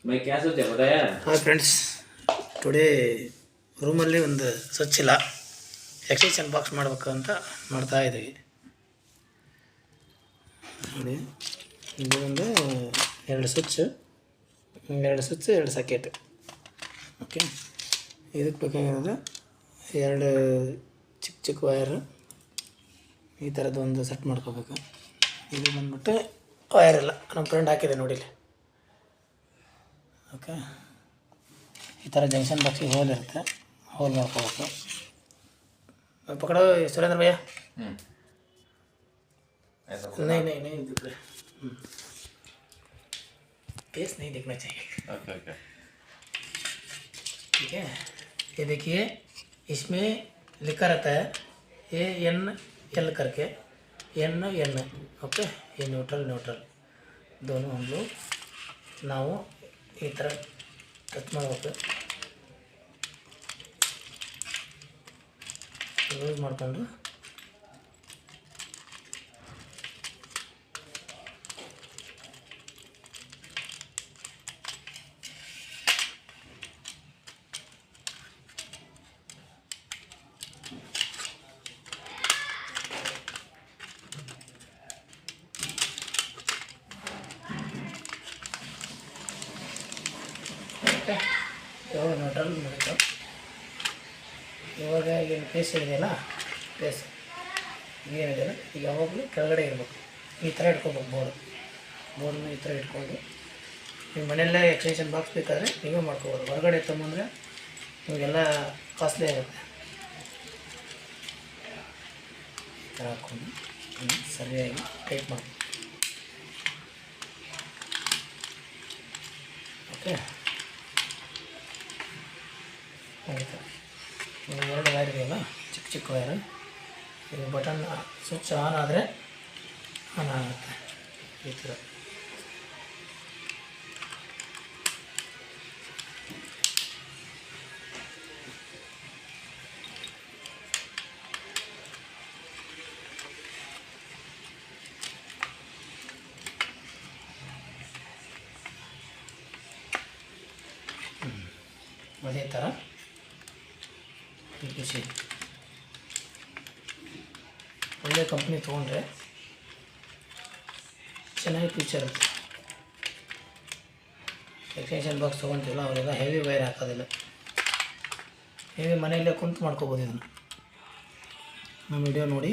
मैं क्या सोचा बताया ಹಾಯ್ ಫ್ರೆಂಡ್ಸ್, ಟುಡೇ ರೂಮಲ್ಲಿ ಒಂದು ಸ್ವಿಚ್ ಇಲ್ಲ, ಎಕ್ಸ್ಟೆನ್ಷನ್ ಬಾಕ್ಸ್ ಮಾಡಬೇಕು ಅಂತ ಮಾಡ್ತಾ ಇದ್ದೀವಿ. ನೋಡಿ, ಇದು ಒಂದು ಎರಡು ಸ್ವಿಚ್, ಎರಡು ಸಾಕೆಟ್. ಓಕೆ, ಇದಕ್ಕೆ ಬೇಕಾಗಿರೋದು ಎರಡು ಚಿಕ್ಕ ವೈರು. ಈ ಥರದ್ದು ಒಂದು ಸೆಟ್ ಮಾಡ್ಕೋಬೇಕು. ಇದು ಬಂದ್ಬಿಟ್ಟು ವೈರ್ ಇಲ್ಲ, ನಮ್ಮ ಫ್ರೆಂಡ್ ಹಾಕಿದೆ ನೋಡಿಲಿ. ಓಕೆ, ಈ ಥರ ಜಂಕ್ಷನ್ ಬಾಕ್ಸಿಗೆ ಹೋಲ್ ಇರುತ್ತೆ, ಹೋಲ್ ಮಾಡ್ಕೋಬೇಕು. पकड़ो सुरेंद्र भैया। नहीं दिख रहा, केस नहीं दिखना चाहिए। ओके ठीक है, ये देखिए इसमें लिखा रहता है ANL करके, N। ओके, ये न्यूट्रल दोनों हम लोग ನಾವು ಈ ಥರ ಟಚ್ ಮಾಡಬೇಕು. ಯೂಸ್ ಮಾಡಿಕೊಂಡು ಇವಾಗ ನ್ಯೂಟ್ರಲ್ ಮಾಡಬೇಕು. ಇವಾಗ ಏನು ಪೇಸ್ ಇದೆಯಲ್ಲ, ಪೇಸ್ ಏನಿದೆಯಲ್ಲ, ಈಗ ಯಾವಾಗಲೂ ಕೆಳಗಡೆ ಇರಬೇಕು. ಈ ಥರ ಇಟ್ಕೋಬೇಕು ಬೋರ್ಡನ್ನ ಈ ಥರ ಇಟ್ಕೊಂಡು. ನಿಮ್ಮ ಮನೆಯಲ್ಲೇ ಎಕ್ಸ್ಟೆನ್ಷನ್ ಬಾಕ್ಸ್ ಬೇಕಾದರೆ ನೀವೇ ಮಾಡ್ಕೋಬೋದು. ಹೊರಗಡೆ ತೊಗೊಂಬಂದರೆ ನಿಮಗೆಲ್ಲ ಕಾಸ್ಟ್ಲಿ ಆಗುತ್ತೆ. ಈ ಥರ ಹಾಕ್ಕೊಂಡು ಸರಿಯಾಗಿ ಟೈಟ್ ಮಾಡಿ. ಓಕೆ, ಆಯಿತು. ಎರಡು ವೈರ್ ಇದೆಯಲ್ಲ, ಚಿಕ್ಕ ವೈರು. ಇದು ಬಟನ್ ಸ್ವಿಚ್ ಆನ್ ಆದರೆ ಆನ್ ಆಗುತ್ತೆ. ಈ ಥರ ಅದೇ ಥರ ಖುಷಿ. ಒಳ್ಳೆ ಕಂಪ್ನಿ ತೊಗೊಂಡ್ರೆ ಚೆನ್ನಾಗಿ ಫ್ಯೂಚರ್ ಇರುತ್ತೆ. ಎಕ್ಸ್ಟೆನ್ಷನ್ ಬಾಕ್ಸ್ ತೊಗೊತೀವಲ್ಲ, ಅವರೆಲ್ಲ ಹೆವಿ ವೈರ್ ಹಾಕೋದಿಲ್ಲ. ಹೆವಿ ಮನೆಯಲ್ಲೇ ಕುಂತು ಮಾಡ್ಕೋಬೋದು. ಇದನ್ನು ನಮ್ಮ ವಿಡಿಯೋ ನೋಡಿ